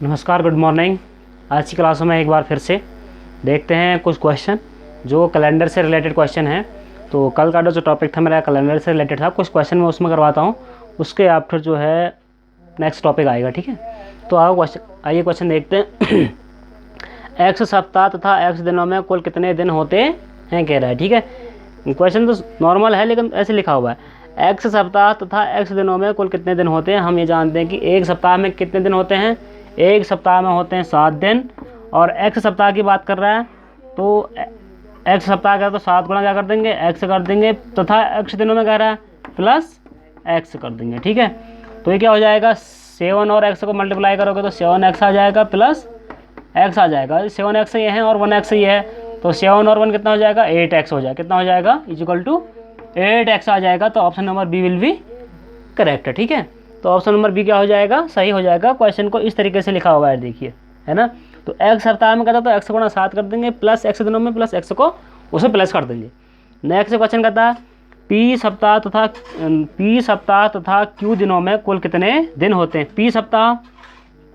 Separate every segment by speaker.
Speaker 1: नमस्कार, good morning. आज की क्लास में एक बार फिर से देखते हैं कुछ क्वेश्चन जो कैलेंडर से रिलेटेड क्वेश्चन हैं। तो कल का जो टॉपिक था मेरा कैलेंडर से रिलेटेड था, कुछ क्वेश्चन मैं उसमें करवाता हूँ, उसके आफ्टर जो है नेक्स्ट टॉपिक आएगा। ठीक है, तो आइए क्वेश्चन देखते हैं। एक्स सप्ताह तथा एक्स दिनों में कुल कितने दिन होते हैं कह रहा है। ठीक है, क्वेश्चन तो नॉर्मल है लेकिन ऐसे लिखा हुआ है, एक्स सप्ताह तथा एक्स दिनों में कुल कितने दिन होते हैं। हम ये जानते हैं कि एक सप्ताह में कितने दिन होते हैं, एक सप्ताह में होते हैं 7 दिन। और एक्स सप्ताह की बात कर रहा है तो एक्स सप्ताह का तो 7 गुना क्या कर देंगे, एक्स कर देंगे, तथा एक्स दिनों में कह रहा है प्लस एक्स कर देंगे। ठीक है, तो ये क्या हो जाएगा, 7 और एक्स को मल्टीप्लाई करोगे तो 7x आ जाएगा प्लस एक्स आ जाएगा। 7x ये है और 1x ये है, तो 7 और 1 कितना हो जाएगा, 8x हो जाएगा। कितना हो जाएगा, इक्वल टू 8x आ जाएगा। तो option number B will be correct है। ठीक है, तो ऑप्शन नंबर बी क्या हो जाएगा, सही हो जाएगा। क्वेश्चन को इस तरीके से लिखा हुआ है, देखिए, है ना। तो एक्स सप्ताह में कहता तो एक्स गुणा 7 कर देंगे, प्लस एक्स दिनों में प्लस एक्स को उसे प्लस कर देंगे। नेक्स्ट क्वेश्चन कहता है पी सप्ताह तथा क्यू दिनों में कुल कितने दिन होते हैं। पी सप्ताह,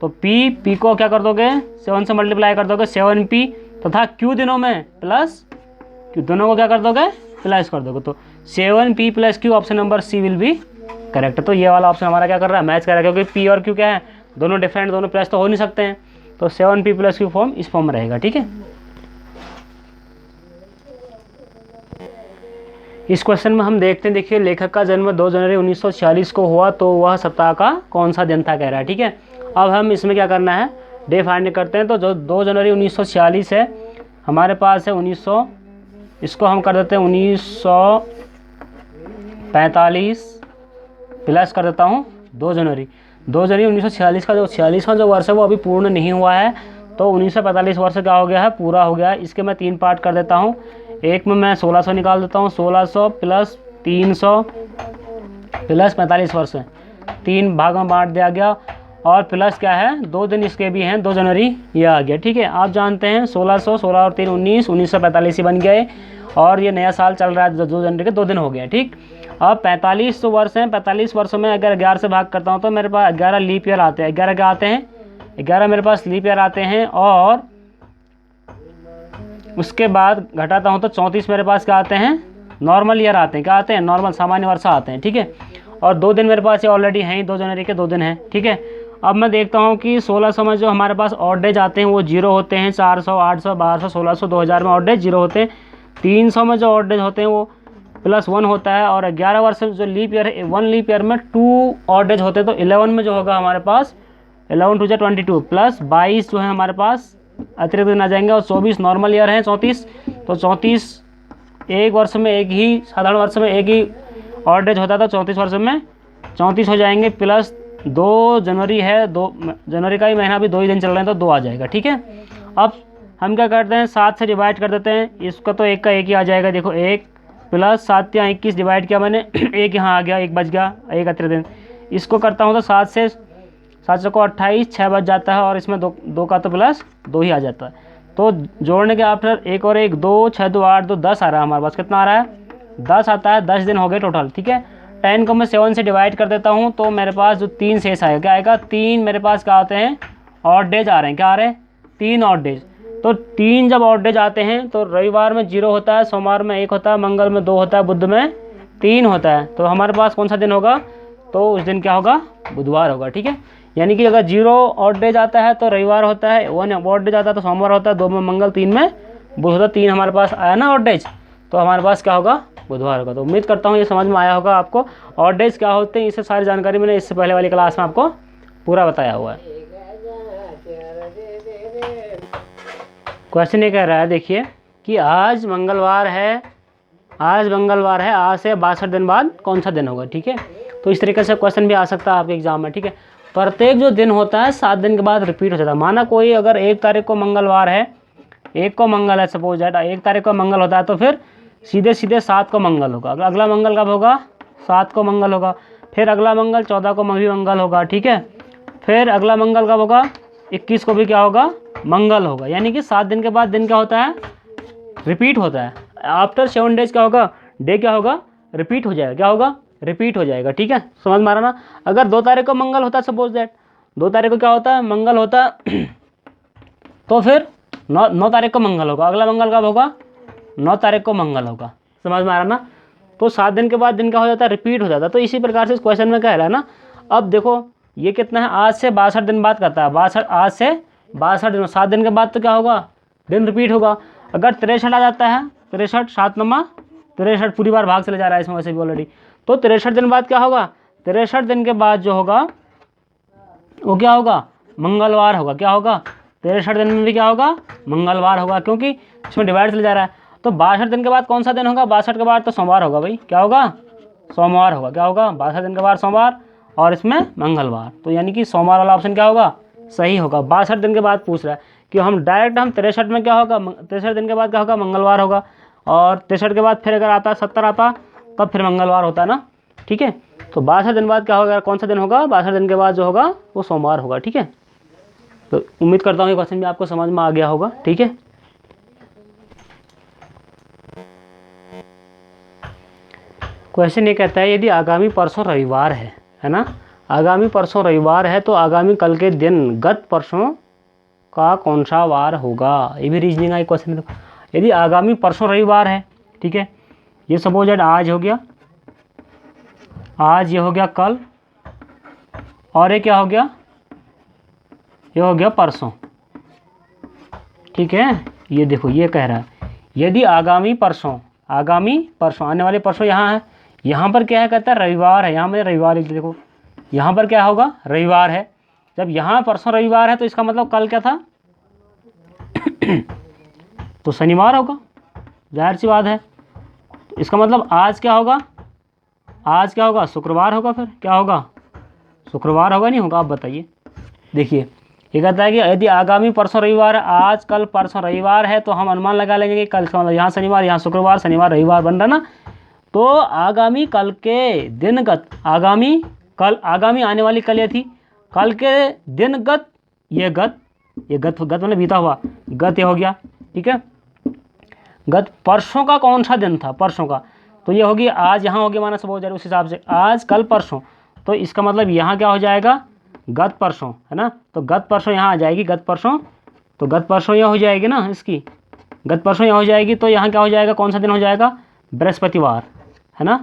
Speaker 1: तो पी को क्या कर दोगे, 7 से मल्टीप्लाई कर दोगे 7p, तथा क्यू दिनों में प्लस क्यू, दोनों को क्या कर दोगे, प्लस कर दोगे। तो 7p प्लस क्यू, option number C will be correct. तो ये वाला ऑप्शन हमारा क्या कर रहा है, मैच कर रहा है, क्योंकि पी और क्यू क्या है, दोनों डिफरेंट, दोनों प्लस तो हो नहीं सकते हैं। तो 7p प्लस क्यू फॉर्म इस फॉर्म में रहेगा। ठीक है, इस क्वेश्चन में हम देखते हैं, देखिए, लेखक का जन्म 2 जनवरी 1946 को हुआ, तो वह सप्ताह का कौन सा दिन था कह रहा है। ठीक है, अब हम इसमें क्या करना है, डे फाइंड करते हैं। तो जो 2 जनवरी 1946 है, हमारे पास है 1900, इसको हम कर देते हैं 1945 प्लस कर देता हूँ 2 जनवरी 1946 का जो 46वां जो वर्ष है वो अभी पूर्ण नहीं हुआ है, तो 1945 वर्ष क्या हो गया है, पूरा हो गया है। इसके मैं 3 पार्ट कर देता हूँ। एक में मैं 1600 निकाल देता हूँ, 1600 प्लस 300 प्लस 45 वर्ष है, 3 भाग में बांट दिया गया। और प्लस क्या है, 2 दिन इसके भी हैं, 2 जनवरी ये आ गया। ठीक है, आप जानते हैं 1600, 16 और 3 19, 1945 ही बन गए, और ये नया साल चल रहा है, 2 जनवरी के 2 दिन हो गए। ठीक, अब 45 वर्ष हैं, 45 वर्षों में अगर 11 से भाग करता हूँ तो मेरे पास 11 लीप ईयर आते हैं। 11 क्या आते हैं, 11 मेरे पास लीप ईयर आते हैं। और उसके बाद घटाता हूँ तो 34 मेरे पास क्या आते हैं, नॉर्मल ईयर आते हैं। क्या आते हैं, नॉर्मल सामान्य वर्ष आते हैं। ठीक है, और 2 दिन मेरे पास ये ऑलरेडी हैं, 2 जनवरी के 2 दिन हैं। ठीक है, अब मैं देखता हूँ कि 1600 में जो हमारे पास ऑड डेज आते हैं वो 0 होते हैं, 400, 800, 1200, 1600, 2000 में ऑड डेज 0 होते हैं। 300 में जो ऑड डेज होते हैं वो +1 होता है। और 11 वर्ष में जो लीप ईयर है, 1 लीप ईयर में 2 ऑड डेज होते हैं। तो 11 में जो होगा हमारे पास 11 2 22 प्लस 22 जो है हमारे पास अतिरिक्त दिन आ जाएंगे, और 24 नॉर्मल ईयर है, 34। तो 34 एक वर्ष में एक ही, साधारण वर्ष में एक ही ऑड डेज होता था, 34 वर्ष में 34 हो जाएंगे, प्लस 2 जनवरी है, 2 जनवरी का ही महीना भी 2 ही दिन चल रहे हैं, तो 2 आ जाएगा। ठीक है, अब हम क्या करते हैं, 7 से डिवाइड कर देते हैं, इसका तो 1 का 1 ही आ जाएगा। देखो 1 प्लस 7 या 21 डिवाइड किया मैंने, 1 यहाँ आ गया, 1 बच गया, 1 अतिरिक्त दिन। इसको करता हूँ तो 7 से 7 को 28, 6 बच जाता है, और इसमें 2 का तो प्लस 2 ही आ जाता है। तो जोड़ने के आफ्टर 1 और 1 2, 6 2 8 2 10 आ रहा है हमारे पास। कितना आ रहा है, 10 आता है। 10 दिन हो गए टोटल। ठीक है, 10 को मैं 7 से डिवाइड कर देता हूँ तो मेरे पास जो 3 शेष आएगा, क्या आएगा, 3 मेरे पास क्या आते हैं, ऑड डेज आ रहे हैं। क्या आ रहे हैं, 3 ऑड डेज। तो 3 जब ऑड डेज आते हैं तो रविवार में 0 होता है, सोमवार में 1 होता है, मंगल में 2 होता है, बुध में 3 होता है। तो हमारे पास कौन सा दिन होगा, तो उस दिन क्या होगा, बुधवार होगा। ठीक है, यानी कि अगर 0 ऑड डेज आता है तो रविवार होता है, 1 ऑड डेज आता है तो सोमवार होता है, 2 में मंगल, 3 में बुध होता है। 3 हमारे पास आया ना ऑड डेज, तो हमारे पास क्या होगा, बुधवार होगा। तो उम्मीद करता हूँ ये समझ में आया होगा आपको, ऑड डेज क्या होते हैं, इससे सारी जानकारी मैंने इससे पहले वाली क्लास में आपको पूरा बताया हुआ है। क्वेश्चन ये कह रहा है, देखिए, कि आज मंगलवार है, आज से 62 दिन बाद कौन सा दिन होगा। ठीक है, तो इस तरीके से क्वेश्चन भी आ सकता है आपके एग्जाम में। ठीक है, प्रत्येक जो दिन होता है 7 दिन के बाद रिपीट हो जाता है। माना कोई अगर 1 तारीख को मंगलवार है, 1 को मंगल है, सपोज दैट 1 तारीख को मंगल होता है, तो फिर सीधे 7 को मंगल होगा। अगला मंगल कब होगा, 7 को मंगल होगा। फिर अगला मंगल 14 को भी मंगल होगा। ठीक है, फिर अगला मंगल कब होगा, 21 को भी क्या होगा, मंगल होगा। यानी कि 7 दिन के बाद दिन क्या होता है, रिपीट होता है। आफ्टर 7 डेज क्या होगा, डे क्या होगा, रिपीट हो जाएगा। क्या होगा, रिपीट हो जाएगा। ठीक है, समझ मारा ना। अगर 2 तारीख को मंगल होता है, सपोज दैट 2 तारीख को क्या होता है, मंगल होता है। तो फिर 9 तारीख को मंगल होगा, अगला मंगल कब होगा, 9 तारीख को मंगल होगा। समझ में आ रहा ना। तो 7 दिन के बाद दिन क्या हो जाता है, रिपीट हो जाता है। तो इसी प्रकार से इस क्वेश्चन में क्या है ना, अब देखो ये कितना है, आज से 62 दिन बाद करता है, 62 आज से 62 दिन, 7 दिन के बाद तो क्या होगा, दिन रिपीट होगा। अगर 63 आ जाता है, 63 7 नमा 63 पूरी बार भाग चले जा रहा है इसमें वैसे भी ऑलरेडी। तो 63 दिन बाद क्या होगा, 63 दिन के बाद जो होगा वो क्या होगा, मंगलवार होगा। क्या होगा, 63 दिन में भी क्या होगा, मंगलवार होगा, क्योंकि इसमें डिवाइड चले जा रहा है। तो 62 दिन के बाद कौन सा दिन होगा, 62 के बाद तो सोमवार होगा भाई। क्या होगा, सोमवार होगा। क्या होगा, 62 दिन के बाद सोमवार और इसमें मंगलवार। तो यानी कि सोमवार वाला ऑप्शन क्या होगा, सही होगा। 62 दिन के बाद पूछ रहा है कि हम डायरेक्ट हम 63 में क्या होगा, 63 दिन के बाद क्या होगा, मंगलवार होगा। और 63 के बाद फिर अगर आता है 70 आता तब फिर मंगलवार होता है ना। ठीक है, तो 62 दिन बाद क्या होगा, कौन सा दिन होगा, 62 दिन के बाद जो होगा वो सोमवार होगा। ठीक है, तो उम्मीद करता हूँ ये क्वेश्चन भी आपको समझ में आ गया होगा। ठीक है, क्वेश्चन ये कहता है यदि आगामी परसों रविवार है ना, आगामी परसों रविवार है तो आगामी कल के दिन गत परसों का कौन सा वार होगा। ये भी रीजनिंग का क्वेश्चन है। यदि आगामी परसों रविवार है, ठीक है, ये सपोज दैट आज हो गया, आज ये हो गया कल, और ये क्या हो गया, ये हो गया परसों। ठीक है, ये देखो ये कह रहा है यदि आगामी परसों आने वाले परसों यहाँ है, यहाँ पर क्या है, कहता है रविवार है। यहाँ में रविवार लिख देखो, यहाँ पर क्या होगा, रविवार है। जब यहाँ परसों रविवार है तो इसका मतलब कल क्या था तो शनिवार होगा, जाहिर सी बात है। तो इसका मतलब आज क्या होगा, आज क्या होगा, शुक्रवार होगा। फिर क्या होगा, शुक्रवार होगा, नहीं होगा, आप बताइए। देखिए ये कहता है कि यदि आगामी परसों रविवार, आज कल परसों रविवार है तो हम अनुमान लगा लेंगे कि कल का मतलब यहाँ शनिवार, यहाँ शुक्रवार, शनिवार रविवार बन रहा ना। तो आगामी कल के दिनगत, आगामी कल, आगामी आने वाली कल ये थी, कल के दिनगत, ये गत मतलब बीता हुआ, गत ये हो गया। ठीक है, गत परसों का कौन सा दिन था, परसों का, तो ये होगी आज, यहाँ हो गया माना सपोज उस हिसाब से आज कल परसों। तो इसका मतलब यहाँ क्या हो जाएगा, गत परसों, है ना। तो गत परसों यहाँ आ जाएगी, गत परसों, तो गत परसों यह हो जाएगी ना, इसकी गत परसों यह हो जाएगी। तो यहाँ क्या हो जाएगा, कौन सा दिन हो जाएगा, बृहस्पतिवार, है ना।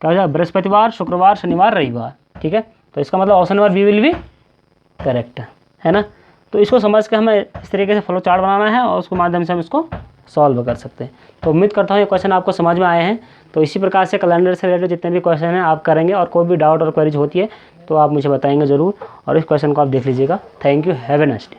Speaker 1: क्या हो जाएगा, बृहस्पतिवार, शुक्रवार, शनिवार, रविवार। ठीक है, तो इसका मतलब ऑप्शन नंबर बी विल भी करेक्ट है ना। तो इसको समझ के हमें इस तरीके से फ्लो चार्ट बनाना है और उसके माध्यम से हम इसको सॉल्व कर सकते हैं। तो उम्मीद करता हूँ ये क्वेश्चन आपको समझ में आए हैं। तो इसी प्रकार से कैलेंडर से रिलेटेड जितने भी क्वेश्चन हैं आप करेंगे, और कोई भी डाउट और क्वेरीज होती है तो आप मुझे बताएंगे ज़रूर, और इस क्वेश्चन को आप देख लीजिएगा। Thank you, have a nice day.